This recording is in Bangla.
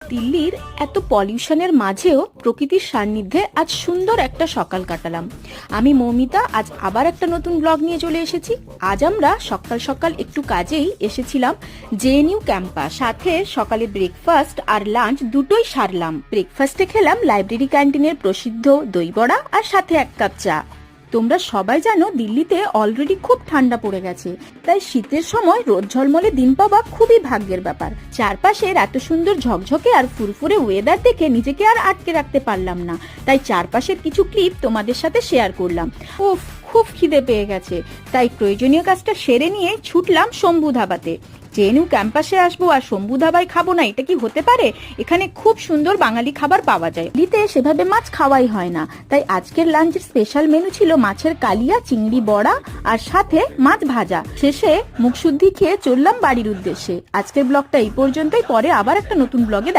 দিল্লির এত পলিউশনের মাঝেও প্রকৃতির সান্নিধ্যে আজ সুন্দর একটা সকাল কাটালাম। আমি মৌমিতা আজ আবার একটা নতুন ব্লগ নিয়ে চলে এসেছি। আজ আমরা সকাল সকাল একটু কাজেই এসেছিলাম জেএনইউ ক্যাম্পাস। সাথে সকালে ব্রেকফাস্ট আর লাঞ্চ দুটোই সারলাম। ব্রেকফাস্টে খেলাম লাইব্রেরি ক্যান্টিনের প্রসিদ্ধ দই বড়া আর সাথে এক কাপ চা। তোমরা সবাই জানো দিল্লিতে অলরেডি খুব ঠান্ডা পড়ে গেছে, তাই শীতের সময় রোদ ঝলমলে দিন পাওয়া খুবই ভাগ্যের ব্যাপার। চারপাশের এত সুন্দর ঝকঝকে আর ফুরফুরে ওয়েদার দেখে নিজেকে আর আটকে রাখতে পারলাম না, তাই চারপাশের কিছু ক্লিপ তোমাদের সাথে শেয়ার করলাম। উফ, খুব খিদে পেয়ে গেছে, তাই প্রয়োজনীয় কাজটা সেরে নিয়ে ছুটলাম শম্ভু ধাবাতে। জেএনইউ ক্যাম্পাসে আসবো আর শম্ভু ধাবায় খাবো না, এটা কি হতে পারে? এখানে খুব সুন্দর বাঙালি খাবার পাওয়া যায়। দিল্লিতে সেভাবে মাছ খাওয়াই হয় না, তাই আজকের লাঞ্চের স্পেশাল মেনু ছিল মাছের কালিয়া, চিংড়ি বড়া আর সাথে মাছ ভাজা। শেষে মুখশুদ্ধি খেয়ে চললাম বাড়ির উদ্দেশ্যে। আজকের ব্লগটা এই পর্যন্তই, পরে আবার একটা নতুন ব্লগে দেখা